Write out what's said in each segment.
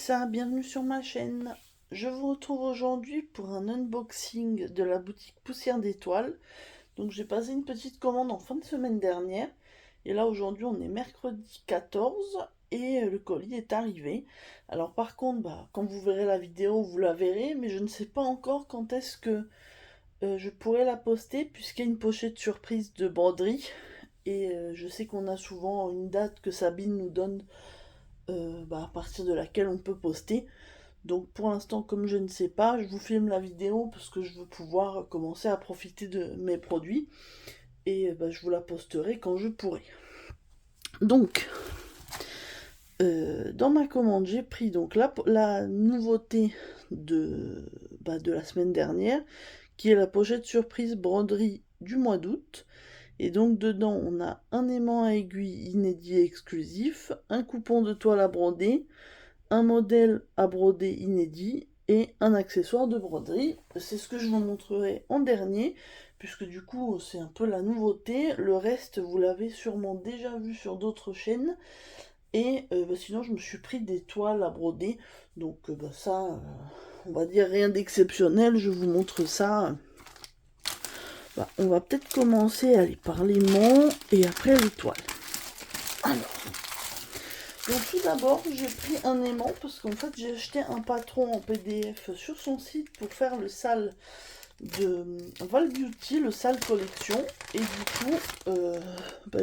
Mélissa, bienvenue sur ma chaîne. Je vous retrouve aujourd'hui pour un unboxing de la boutique Poussière d'Étoiles. Donc j'ai passé une petite commande en fin de semaine dernière. Et là aujourd'hui on est mercredi 14 et le colis est arrivé. Alors par contre, quand vous verrez la vidéo, vous la verrez, mais je ne sais pas encore quand est-ce que je pourrai la poster puisqu'il y a une pochette surprise de broderie. Et je sais qu'on a souvent une date que Sabine nous donne à partir de laquelle on peut poster. Donc pour l'instant, comme je ne sais pas, je vous filme la vidéo parce que je veux pouvoir commencer à profiter de mes produits. Et je vous la posterai quand je pourrai. Donc, dans ma commande, j'ai pris donc la nouveauté de la semaine dernière, qui est la pochette surprise broderie du mois d'août. Et donc dedans, on a un aimant à aiguille inédit et exclusif, un coupon de toile à broder, un modèle à broder inédit et un accessoire de broderie. C'est ce que je vous montrerai en dernier, puisque du coup c'est un peu la nouveauté. Le reste, vous l'avez sûrement déjà vu sur d'autres chaînes. Et sinon, je me suis pris des toiles à broder. Donc ça, on va dire rien d'exceptionnel. Je vous montre ça. On va peut-être commencer par l'aimant et après les toiles. Alors, donc tout d'abord, j'ai pris un aimant parce qu'en fait, j'ai acheté un patron en PDF sur son site pour faire le sale de Val Beauty, le sale collection. Et du coup,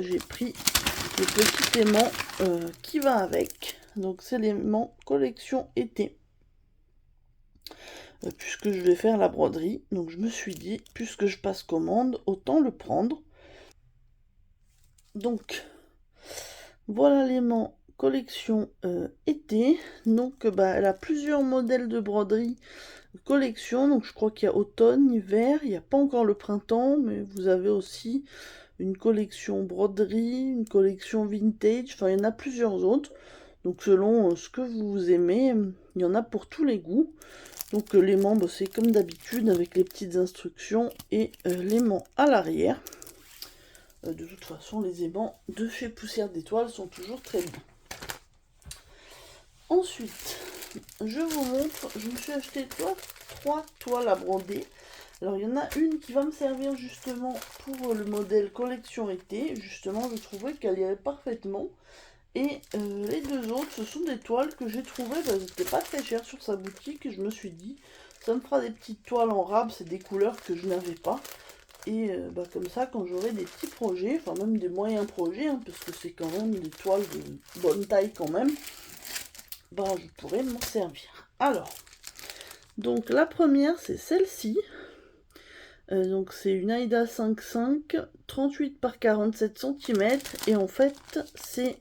j'ai pris le petit aimant qui va avec. Donc c'est l'aimant collection été. Puisque je vais faire la broderie, donc je me suis dit, puisque je passe commande, autant le prendre. Donc, voilà l'aimant collection été. Donc, elle a plusieurs modèles de broderie collection. Donc, je crois qu'il y a automne, hiver. Il n'y a pas encore le printemps, mais vous avez aussi une collection broderie, une collection vintage. Enfin, il y en a plusieurs autres. Donc, selon ce que vous aimez, il y en a pour tous les goûts. Donc, l'aimant, c'est comme d'habitude avec les petites instructions et l'aimant à l'arrière. De toute façon, les aimants de chez Poussière d'Étoiles sont toujours très bien. Ensuite, je vous montre, je me suis acheté trois toiles à broder. Alors, il y en a une qui va me servir justement pour le modèle collection été. Justement, je trouvais qu'elle y allait parfaitement. Et les deux autres, ce sont des toiles que j'ai trouvées, elles n'étaient pas très chères sur sa boutique. Et je me suis dit, ça me fera des petites toiles en rab, c'est des couleurs que je n'avais pas. Et comme ça, quand j'aurai des petits projets, enfin même des moyens projets, parce que c'est quand même des toiles de bonne taille quand même, je pourrais m'en servir. Alors, donc la première, c'est celle-ci. Donc c'est une Aida 5.5, 38 par 47 cm. Et en fait, c'est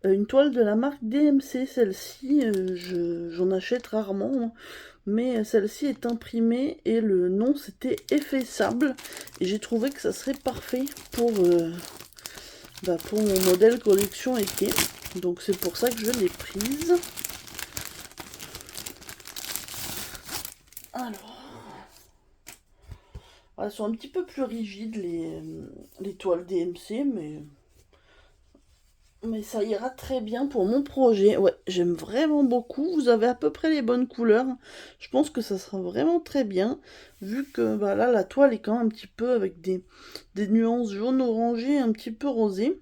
une toile de la marque DMC. Celle-ci, j'en achète rarement. Mais celle-ci est imprimée et le nom c'était Effet Sable. Et j'ai trouvé que ça serait parfait pour mon modèle collection été. Donc c'est pour ça que je l'ai prise. Alors, elles sont un petit peu plus rigides les toiles DMC, mais ça ira très bien pour mon projet. Ouais, j'aime vraiment beaucoup. Vous avez à peu près les bonnes couleurs. Je pense que ça sera vraiment très bien. Vu que là, la toile est quand même un petit peu avec des nuances jaune orangé, un petit peu rosé.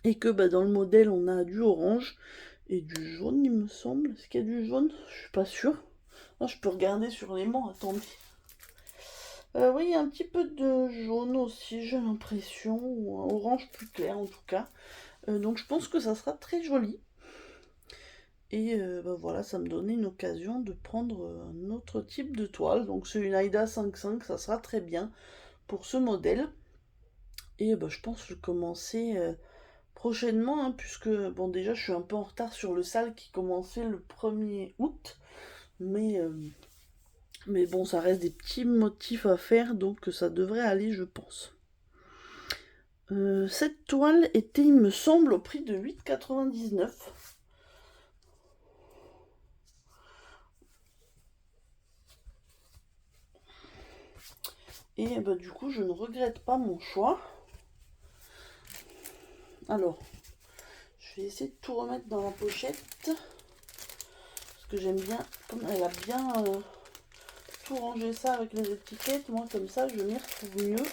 Et que dans le modèle, on a du orange et du jaune, il me semble. Est-ce qu'il y a du jaune? Je suis pas sûre. Ah, je peux regarder sur l'aimant, attendez. Oui, il y a un petit peu de jaune aussi, j'ai l'impression. Ou un orange plus clair en tout cas. Donc je pense que ça sera très joli. Et voilà, ça me donnait une occasion de prendre un autre type de toile. Donc c'est une Aida 5.5, ça sera très bien pour ce modèle. Et je pense que je vais commencer prochainement, puisque déjà je suis un peu en retard sur le sale qui commençait le 1er août. Mais bon, ça reste des petits motifs à faire, donc ça devrait aller, je pense. Cette toile était, il me semble, au prix de 8,99 €. Et du coup, je ne regrette pas mon choix. Alors, je vais essayer de tout remettre dans la pochette. que j'aime bien, comme elle a bien tout rangé ça avec les étiquettes, moi comme ça je m'y retrouve mieux.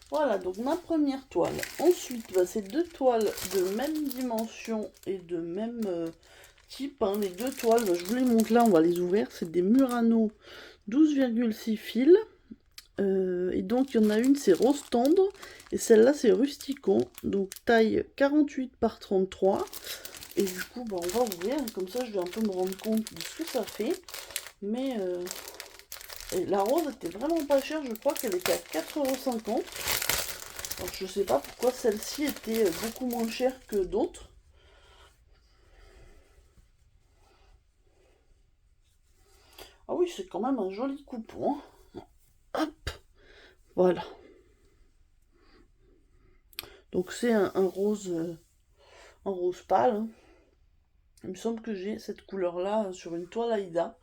Voilà, donc ma première toile. Ensuite, bah, c'est deux toiles de même dimension et de même type. Hein. Les deux toiles, bah, je vous les montre là, on va les ouvrir. C'est des Murano 12,6 fils. Et donc, il y en a une, c'est rose tendre. Et celle-là, c'est rusticon. Donc, taille 48 par 33. Et du coup, bah, on va ouvrir. Comme ça, je vais un peu me rendre compte de ce que ça fait. Mais et la rose était vraiment pas chère. Je crois qu'elle était à 4,50 €. Alors, je sais pas pourquoi celle-ci était beaucoup moins chère que d'autres. Ah oui, c'est quand même un joli coupon. Hein. Hop, voilà. Donc c'est un rose pâle. Hein. Il me semble que j'ai cette couleur-là sur une toile Aïda.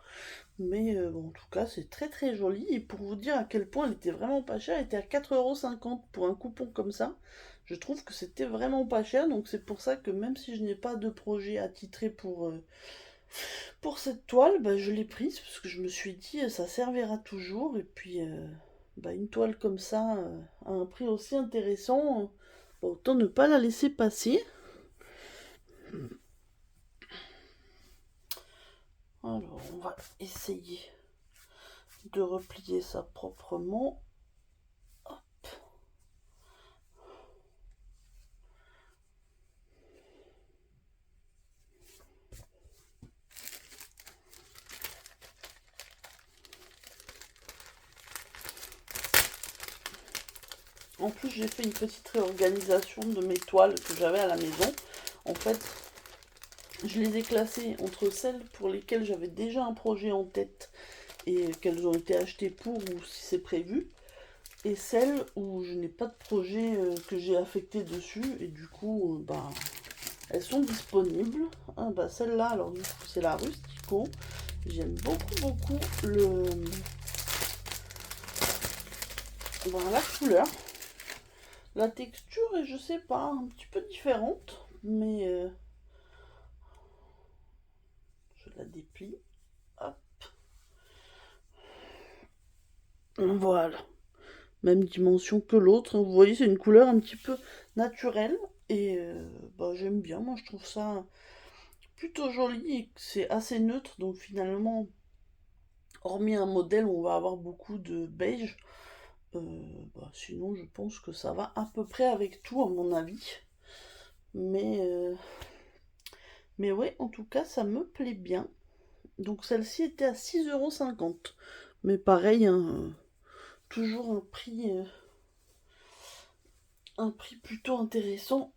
Mais bon, en tout cas, c'est très très joli. Et pour vous dire à quel point elle était vraiment pas chère, elle était à 4,50 € pour un coupon comme ça. Je trouve que c'était vraiment pas cher. Donc c'est pour ça que même si je n'ai pas de projet attitré pour cette toile, bah, je l'ai prise parce que je me suis dit ça servira toujours. Et puis bah, une toile comme ça, à un prix aussi intéressant, bah, autant ne pas la laisser passer. Alors on va essayer de replier ça proprement. Hop. En plus, j'ai fait une petite réorganisation de mes toiles que j'avais à la maison. En fait, je les ai classées entre celles pour lesquelles j'avais déjà un projet en tête et qu'elles ont été achetées pour ou si c'est prévu, et celles où je n'ai pas de projet que j'ai affecté dessus, et du coup, bah, elles sont disponibles. Ah, bah, celle-là, alors du coup, c'est la Rustico. J'aime beaucoup bah, la couleur. La texture est, je sais pas, un petit peu différente, mais je la déplie. Hop. Voilà. Même dimension que l'autre. Vous voyez, c'est une couleur un petit peu naturelle. Et bah, j'aime bien. Moi, je trouve ça plutôt joli et c'est assez neutre. Donc finalement, hormis un modèle où on va avoir beaucoup de beige, bah, sinon, je pense que ça va à peu près avec tout, à mon avis. Mais, euh, mais ouais, en tout cas, ça me plaît bien. Donc celle-ci était à 6,50 €. Mais pareil, hein, toujours un prix plutôt intéressant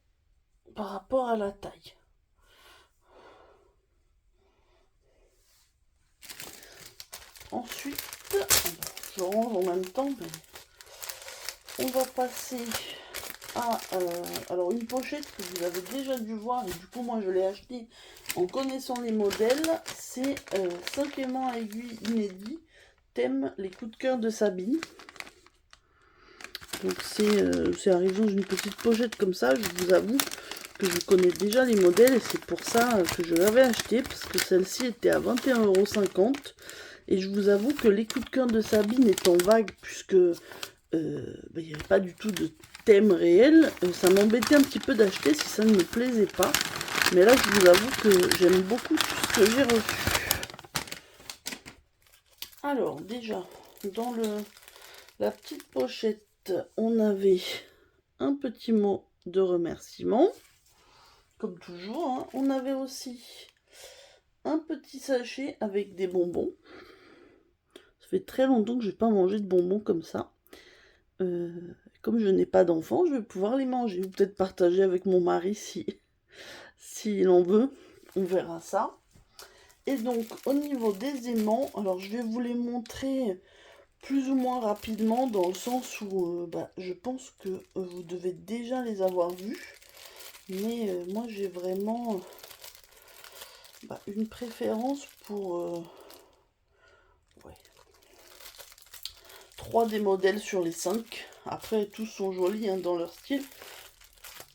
par rapport à la taille. Ensuite, je range en même temps, mais on va passer à alors une pochette que vous avez déjà dû voir et du coup moi je l'ai acheté en connaissant les modèles. C'est 5 aimants à aiguille inédits, thème les coups de cœur de Sabine. Donc c'est arrivé dans une petite pochette comme ça. Je vous avoue que je connais déjà les modèles et c'est pour ça que je l'avais acheté, parce que celle-ci était à 21,50 €. Et je vous avoue que les coups de cœur de Sabine étant vagues, puisque il n'y avait pas du tout de thème réel, ça m'embêtait un petit peu d'acheter si ça ne me plaisait pas. Mais là, je vous avoue que j'aime beaucoup tout ce que j'ai reçu. Alors, déjà, dans la petite pochette, on avait un petit mot de remerciement, comme toujours. Hein. On avait aussi un petit sachet avec des bonbons. Ça fait très longtemps que je n'ai pas mangé de bonbons comme ça. Comme je n'ai pas d'enfants, je vais pouvoir les manger. Ou peut-être partager avec mon mari s'il en veut. On verra ça. Et donc, au niveau des aimants, alors je vais vous les montrer plus ou moins rapidement dans le sens où je pense que vous devez déjà les avoir vus. Mais moi j'ai vraiment une préférence pour ouais, 3 des modèles sur les 5. Après tous sont jolis hein, dans leur style.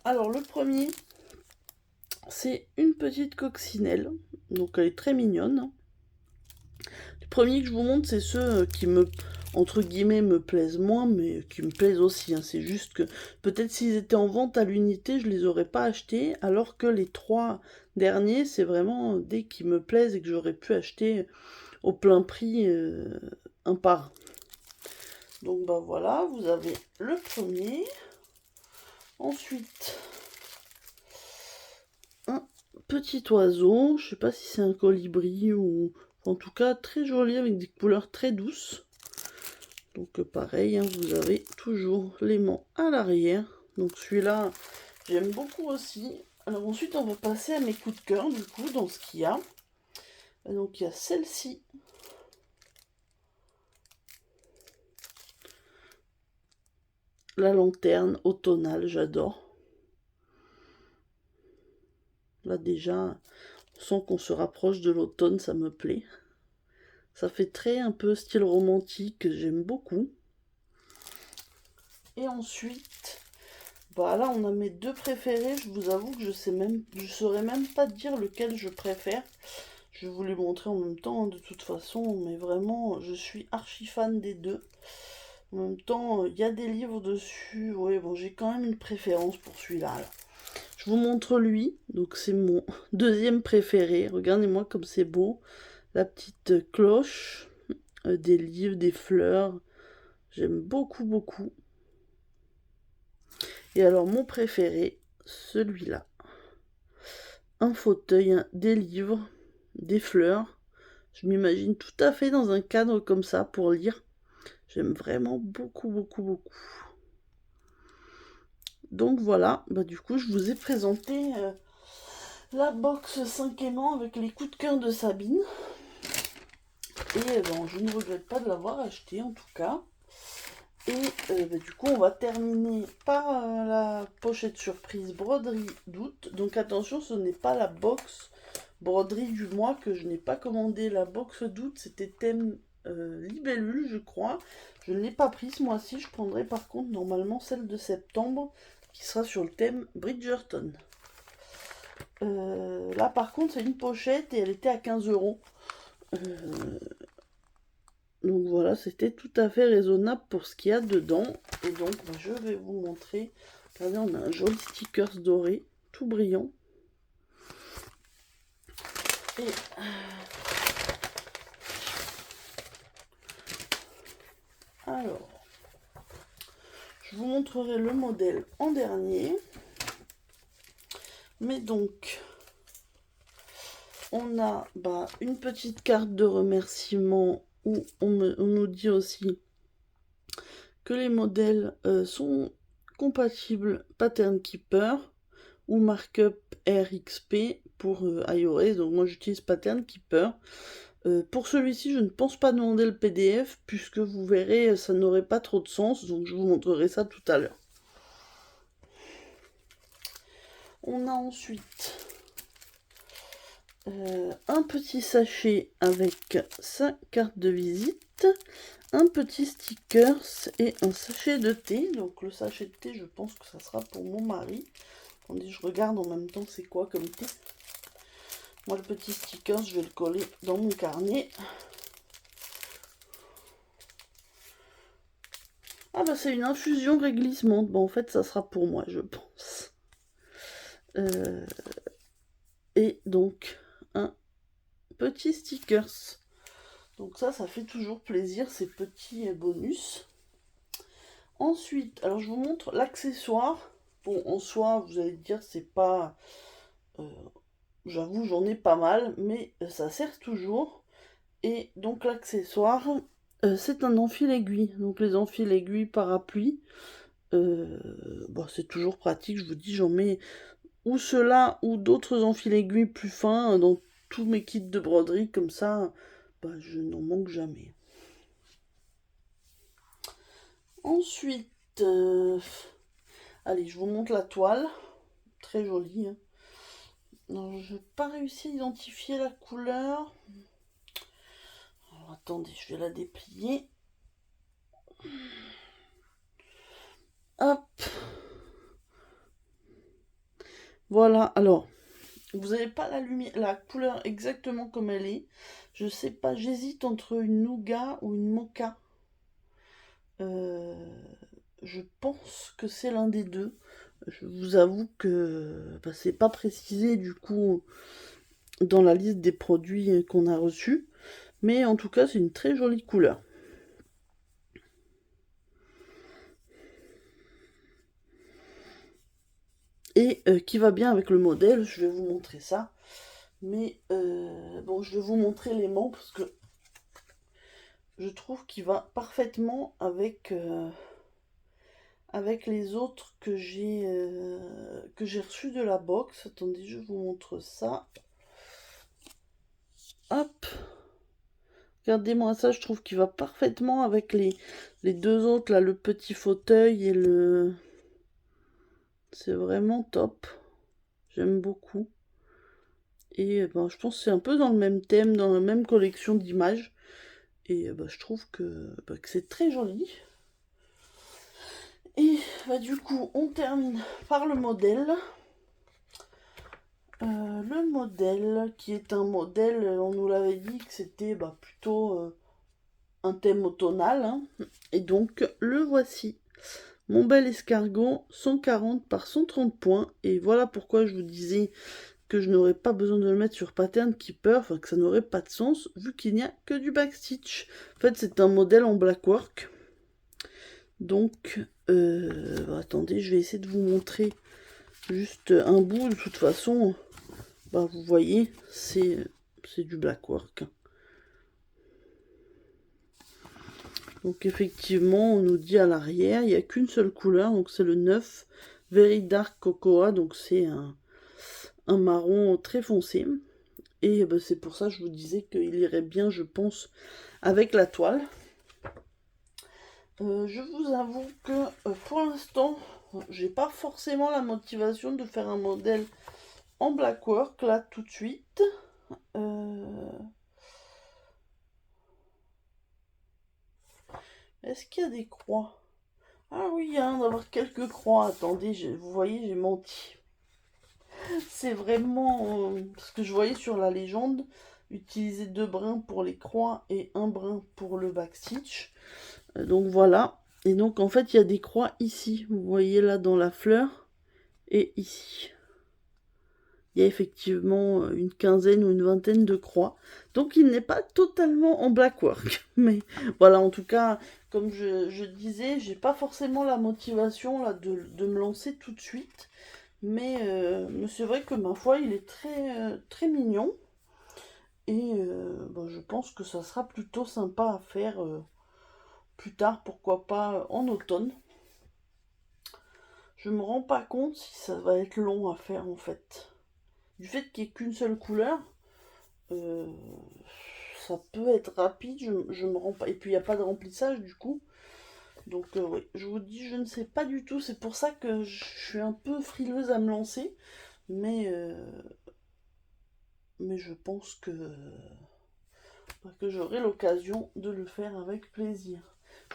Alors le premier, c'est une petite coccinelle. Donc elle est très mignonne. Le premier que je vous montre, c'est ceux qui entre guillemets, me plaisent moins, mais qui me plaisent aussi. Hein. C'est juste que peut-être s'ils étaient en vente à l'unité, je les aurais pas achetés, alors que les 3 derniers, c'est vraiment des qui me plaisent et que j'aurais pu acheter au plein prix un par un. Donc voilà, vous avez le premier. Ensuite, un petit oiseau, je sais pas si c'est un colibri ou en tout cas très joli avec des couleurs très douces. Donc pareil, hein, vous avez toujours l'aimant à l'arrière. Donc celui-là, j'aime beaucoup aussi. Alors ensuite, on va passer à mes coups de cœur, du coup, dans ce qu'il y a. Donc il y a celle-ci. La lanterne automnale, j'adore. Là déjà, on sent qu'on se rapproche de l'automne, ça me plaît. Ça fait très un peu style romantique, j'aime beaucoup. Et ensuite, là on a mes 2 préférés. Je vous avoue que je saurais même pas dire lequel je préfère. Je vais vous les montrer en même temps, hein, de toute façon, mais vraiment, je suis archi fan des 2. En même temps, il y a des livres dessus. Oui, bon, j'ai quand même une préférence pour celui-là. Je vous montre lui. Donc, c'est mon deuxième préféré. Regardez-moi comme c'est beau. La petite cloche, des livres, des fleurs. J'aime beaucoup, beaucoup. Et alors, mon préféré, celui-là. Un fauteuil, des livres, des fleurs. Je m'imagine tout à fait dans un cadre comme ça pour lire. J'aime vraiment beaucoup, beaucoup, beaucoup. Donc voilà, du coup, je vous ai présenté la box 5 aimants avec les coups de cœur de Sabine. Et je ne regrette pas de l'avoir acheté en tout cas. Et du coup, on va terminer par la pochette surprise broderie d'août. Donc attention, ce n'est pas la box broderie du mois que je n'ai pas commandé. La box d'août, c'était thème libellule, je crois. Je ne l'ai pas prise ce mois-ci. Je prendrai par contre normalement celle de septembre qui sera sur le thème Bridgerton. Là par contre, c'est une pochette et elle était à 15 €. Donc voilà, c'était tout à fait raisonnable pour ce qu'il y a dedans. Et donc, je vais vous montrer. Regardez, on a un joli stickers doré, tout brillant. Et alors, je vous montrerai le modèle en dernier. Mais donc, on a une petite carte de remerciement où on nous dit aussi que les modèles sont compatibles Pattern Keeper ou Markup RXP pour iOS. Donc moi j'utilise Pattern Keeper. Pour celui-ci, je ne pense pas demander le PDF puisque vous verrez, ça n'aurait pas trop de sens. Donc je vous montrerai ça tout à l'heure. On a ensuite un petit sachet avec sa carte de visite, un petit stickers et un sachet de thé. Donc le sachet de thé, je pense que ça sera pour mon mari. Attendez, je regarde en même temps c'est quoi comme thé. Moi le petit sticker, je vais le coller dans mon carnet. Ah c'est une infusion réglissement. En fait ça sera pour moi je pense. Et donc un petit stickers. Donc ça fait toujours plaisir ces petits bonus. Ensuite, alors je vous montre l'accessoire. Bon, en soi, vous allez dire, c'est pas... j'avoue, j'en ai pas mal, mais ça sert toujours. Et donc l'accessoire, c'est un enfil-aiguille. Donc les enfils-aiguilles parapluie, c'est toujours pratique, je vous dis, j'en mets ou ceux-là ou d'autres enfils-aiguilles plus fins dans tous mes kits de broderie, comme ça, je n'en manque jamais. Ensuite, allez, je vous montre la toile. Très jolie. Hein. Non, je n'ai pas réussi à identifier la couleur. Alors, attendez, je vais la déplier. Hop. Voilà, alors, vous n'avez pas la lumière, la couleur exactement comme elle est. Je sais pas, j'hésite entre une nougat ou une mocha. Je pense que c'est l'un des deux. Je vous avoue que bah, c'est pas précisé du coup dans la liste des produits qu'on a reçus. Mais en tout cas, c'est une très jolie couleur. Et qui va bien avec le modèle, je vais vous montrer ça. Mais bon, je vais vous montrer l'aimant parce que je trouve qu'il va parfaitement avec les autres que j'ai reçus de la box. Attendez, je vous montre ça. Hop. Regardez-moi ça, je trouve qu'il va parfaitement avec les deux autres, là, le petit fauteuil et le... C'est vraiment top. J'aime beaucoup. Et ben, je pense que c'est un peu dans le même thème, dans la même collection d'images. Et ben, je trouve que c'est très joli. Et bah, du coup, on termine par le modèle. Le modèle, qui est un modèle, on nous l'avait dit que c'était bah, plutôt un thème automnal. Hein. Et donc, le voici. Mon bel escargot, 140 par 130 points. Et voilà pourquoi je vous disais que je n'aurais pas besoin de le mettre sur Pattern Keeper, enfin que ça n'aurait pas de sens, vu qu'il n'y a que du backstitch. En fait, c'est un modèle en blackwork. Donc, attendez, je vais essayer de vous montrer juste un bout. De toute façon, bah, vous voyez, c'est du blackwork. Donc effectivement, on nous dit à l'arrière, il n'y a qu'une seule couleur, donc c'est le 9 Very Dark Cocoa, donc c'est un marron très foncé. Et bah, c'est pour ça que je vous disais qu'il irait bien, je pense, avec la toile. Je vous avoue que pour l'instant, j'ai pas forcément la motivation de faire un modèle en blackwork là tout de suite. Est-ce qu'il y a des croix? Ah oui, il y a un d'avoir quelques croix. Attendez, vous voyez, j'ai menti. C'est vraiment ce que je voyais sur la légende. Utiliser 2 brins pour les croix et un brin pour le backstitch. Donc voilà. Et donc en fait, il y a des croix ici. Vous voyez là dans la fleur. Et ici. Il y a effectivement une quinzaine ou une vingtaine de croix. Donc il n'est pas totalement en blackwork. Mais voilà, en tout cas, comme je disais, j'ai pas forcément la motivation là, de me lancer tout de suite. Mais c'est vrai que ma foi, il est très mignon. Et je pense que ça sera plutôt sympa à faire plus tard, pourquoi pas en automne. Je me rends pas compte si ça va être long à faire en fait. Du fait qu'il n'y ait qu'une seule couleur, euh, ça peut être rapide, je me rends pas. Et puis il n'y a pas de remplissage du coup. Donc oui, je vous dis, je ne sais pas du tout. C'est pour ça que je suis un peu frileuse à me lancer. Mais je pense que j'aurai l'occasion de le faire avec plaisir.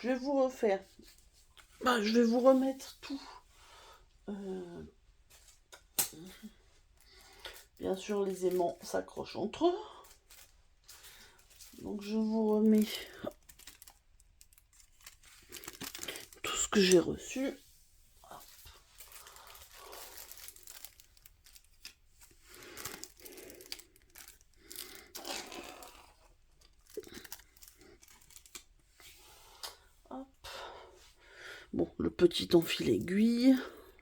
Je vais vous refaire. Je vais vous remettre tout. Euh, bien sûr, les aimants s'accrochent entre eux. Donc je vous remets tout ce que j'ai reçu. Hop. Bon, le petit enfil aiguille,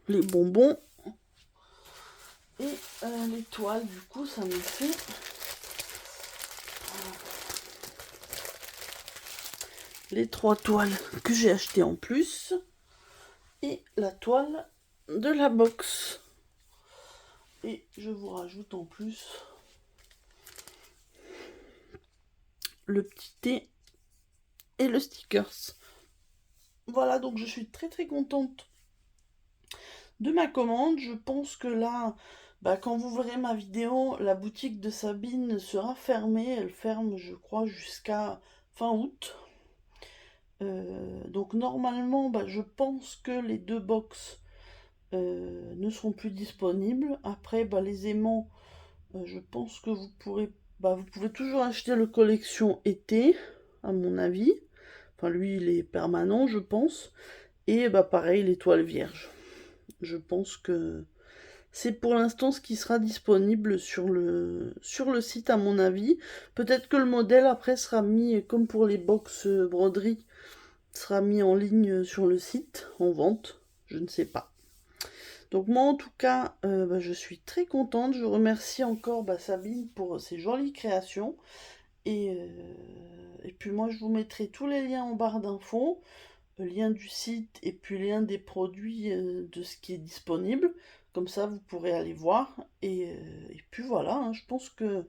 les bonbons et les toiles. Du coup, ça me fait les 3 toiles que j'ai achetées en plus et la toile de la box. Et je vous rajoute en plus le petit thé et le stickers. Voilà, donc je suis très très contente de ma commande. Je pense que là, quand vous verrez ma vidéo, la boutique de Sabine sera fermée. Elle ferme, je crois, jusqu'à fin août. Donc normalement, je pense que les deux box ne seront plus disponibles. Après, les aimants, je pense que vous pouvez toujours acheter le collection été, à mon avis. Enfin, lui, il est permanent, je pense. Et pareil, l'étoile vierge. Je pense que c'est pour l'instant ce qui sera disponible sur le site, à mon avis. Peut-être que le modèle après sera mis, comme pour les box broderie, sera mis en ligne sur le site, en vente. Je ne sais pas. Donc moi en tout cas, je suis très contente. Je remercie encore Sabine pour ses jolies créations. Et puis moi je vous mettrai tous les liens en barre d'infos, le lien du site et puis le lien des produits de ce qui est disponible. Comme ça vous pourrez aller voir. Et puis voilà, hein, je pense que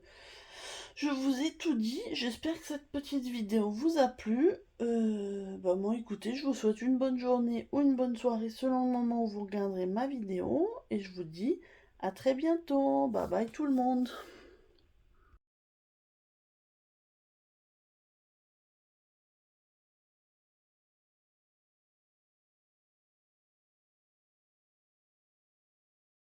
je vous ai tout dit. J'espère que cette petite vidéo vous a plu. Moi écoutez, je vous souhaite une bonne journée ou une bonne soirée selon le moment où vous regarderez ma vidéo. Et je vous dis à très bientôt. Bye bye tout le monde.